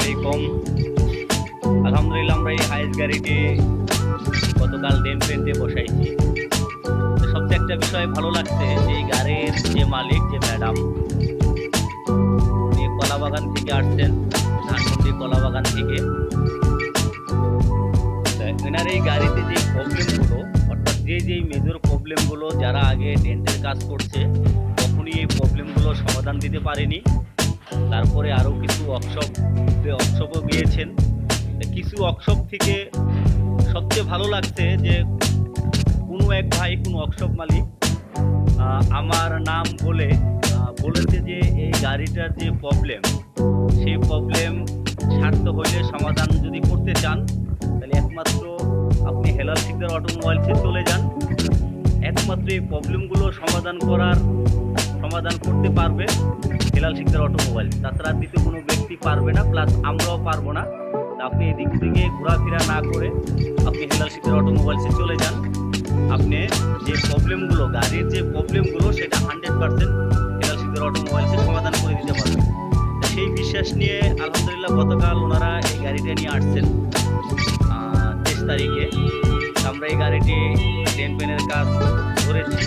আলাইকুম। আলহামদুলিল্লাহ আমরা এই হাইস গাড়িটি গতকাল ডেন পেন্টে বসাইছি। তো সবচেয়ে একটা বিষয় ভালো লাগছে যে এই গাড়ির যে মালিক যে ম্যাডাম উনি কলাবাগান থেকে আসছেন, ধানমন্ডি কলাবাগান থেকে। এনার এই গাড়িতে যে প্রবলেমগুলো অর্থাৎ যেই মেজর প্রবলেমগুলো যারা আগে ডেন্টের কাজ করছে তখনই এই প্রবলেমগুলো সমাধান দিতে পারেনি। তারপরে আরও কিছু ওয়ার্কশপও গিয়েছেন। কিছু ওয়ার্কশপ থেকে সবচেয়ে ভালো লাগছে যে কোনো এক ভাই, কোনো ওয়ার্কশপ মালিক আমার নাম বলেছে যে এই গাড়িটার যে প্রবলেম সেই প্রবলেম সার্থক হইলে সমাধান যদি করতে চান তাহলে একমাত্র আপনি হেলাল শিকদার অটোমোবাইলসে চলে যান। একমাত্র এই প্রবলেমগুলো সমাধান করতে পারবে হেলাল শিকদার অটোমোবাইল, তাছাড়া দ্বিতীয় কোনো ব্যক্তি পারবে না, প্লাস আমরাও পারবো না। আপনি এদিক থেকে ঘোরাফেরা না করে আপনি হেলাল শিকদার অটোমোবাইলসে চলে যান। আপনি যে প্রবলেমগুলো গাড়ির যে প্রবলেমগুলো সেটা 100% হেলাল শিকদার অটোমোবাইলসে সমাধান করে দিতে পারবে। সেই বিশ্বাস নিয়ে আলহামদুলিল্লাহ গতকাল ওনারা এই গাড়িটা নিয়ে আসছেন 23 তারিখে। আমরা এই গাড়িটি ডেন পেনের কাজ ধরেছি।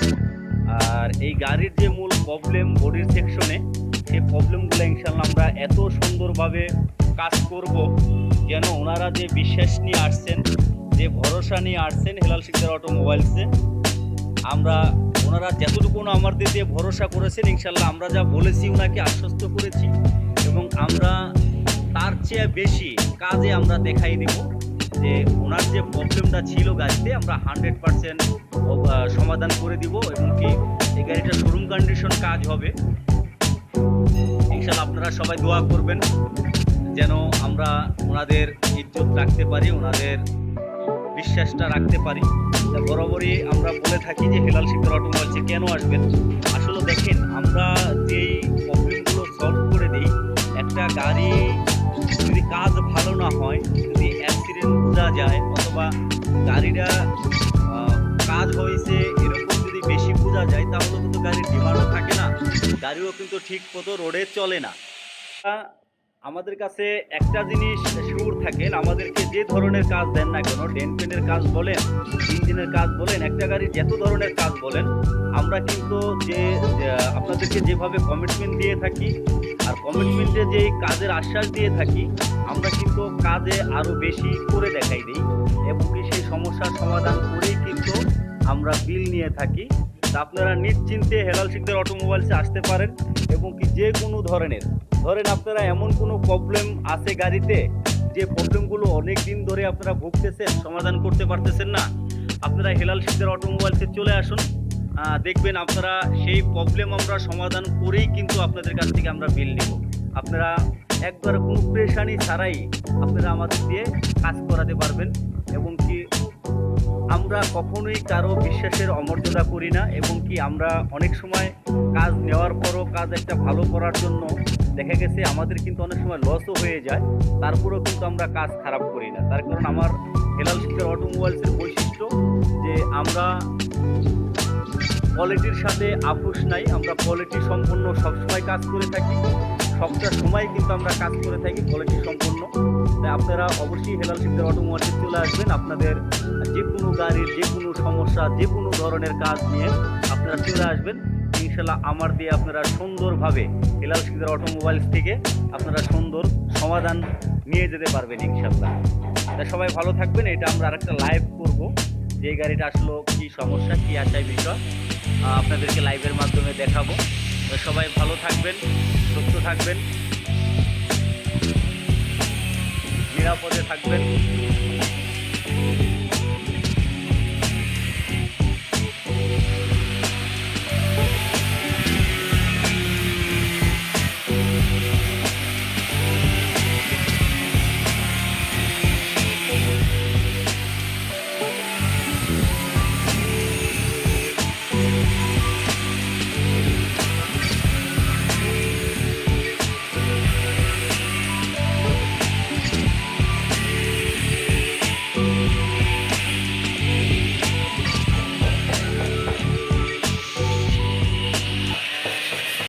আর এই গাড়ির যে মূল প্রবলেম বডির সেকশনে, সেই প্রবলেমগুলো ইনশাল্লাহ আমরা এত সুন্দরভাবে কাজ করব যেন ওনারা যে বিশ্বাস নিয়ে আসছেন, যে ভরসা নিয়ে আসছেন হেলাল শিকদার অটোমোবাইলসে, ওনারা যতটুকু আমাদের দিয়ে ভরসা করেছেন ইনশাল্লাহ আমরা যা বলেছি ওনাকে আশ্বস্ত করেছি এবং আমরা তার চেয়ে বেশি কাজে আমরা দেখাই দেব যে ওনার যে প্রবলেমটা ছিল গাড়িতে আমরা 100% সমাধান করে দিব এবং কি এই গাড়িটা শোরুম কন্ডিশন কাজ হবে ইনশাল্লাহ। আপনারা সবাই দোয়া করবেন যেন আমরা ওনাদের ইজ্জত রাখতে পারি, ওনাদের বিশ্বাসটা রাখতে পারি। বরাবরই আমরা বলে থাকি যে হেলাল শিকদার অটোমোবাইলসে কেন আসবেন। আসলে দেখেন, আমরা যেই প্রবলেমগুলো সলভ করে দিই, একটা গাড়ি যদি কাজ ভালো না হয়, যদি অ্যাক্সিডেন্ট বোঝা যায় অথবা গাড়িটা কাজ হয়েছে এরকম যদি বেশি বোঝা যায় তাহলে কিন্তু গাড়ির ডিমান্ডও থাকে না, গাড়িও কিন্তু ঠিক মতো রোডে চলে না। আমাদের কাছে একটা জিনিস শিওর থাকেন, আমাদেরকে যে ধরনের কাজ দেন না কেন, ডেন পেনের কাজ বলেন, ইঞ্জিনের কাজ বলেন, একটা গাড়ির যত ধরনের কাজ বলেন, আমরা কিন্তু আপনাদেরকে যেভাবে কমিটমেন্ট দিয়ে থাকি আর কমিটমেন্টে যেই কাজের আশ্বাস দিয়ে থাকি, আমরা কিন্তু কাজে আরও বেশি করে দেখাই দিই এবং কি সেই সমস্যার সমাধান করেই কিন্তু আমরা বিল নিয়ে থাকি। তা আপনারা নিশ্চিন্তে হেলাল শিকদার অটোমোবাইলসে আসতে পারেন এবং কি যে কোনো ধরেন আপনারা এমন কোনো প্রবলেম আছে গাড়িতে যে প্রবলেমগুলো অনেক দিন ধরে আপনারা ভুগতেছেন, সমাধান করতে পারতেছেন না, আপনারা হেলাল শিকদার অটোমোবাইলসে চলে আসুন। দেখবেন আপনারা সেই প্রবলেম আমরা সমাধান করেই কিন্তু আপনাদের কাছ থেকে আমরা বিল নেব। আপনারা একবার কোনো প্রেশানি ছাড়াই আপনারা আমাদের দিয়ে কাজ করাতে পারবেন এবং কি আমরা কখনোই কারো বিশ্বাসের অমর্যাদা করি না এবং কি আমরা অনেক সময় কাজ নেওয়ার পরও কাজ একটা ভালো করার জন্য দেখা গেছে আমাদের কিন্তু অনেক সময় লসও হয়ে যায়, তারপরেও কিন্তু আমরা কাজ খারাপ করি না। তার কারণ আমার হেলাল শিকদার অটোমোবাইলসের বৈশিষ্ট্য যে আমরা কোয়ালিটির সাথে আপোষ নাই, আমরা কোয়ালিটি সম্পন্ন সবসময় কাজ করে থাকি, সবটা সময় কিন্তু আমরা কাজ করে থাকি কোয়ালিটি সম্পন্ন। তাই আপনারা অবশ্যই হেলাল শিকদার অটোমোবাইলসে চলে আসবেন। আপনাদের যে কোনো গাড়ির যে কোনো সমস্যা, যে কোনো ধরনের কাজ নিয়ে আপনারা চলে আসবেন ইনশাল্লাহ। আমার দিয়ে আপনারা সুন্দরভাবে হেলাল শিকদার অটোমোবাইলস থেকে আপনারা সুন্দর সমাধান নিয়ে যেতে পারবেন ইনশাল্লাহ। তাই সবাই ভালো থাকবেন। এটা আমরা আরেকটা লাইভ করব যে গাড়িটা আসলে কী সমস্যা, কী আশায় বিষয় আপনাদেরকে লাইভের মাধ্যমে দেখাবো। সবাই ভালো থাকবেন, সুস্থ থাকবেন, নিরাপদে থাকবেন।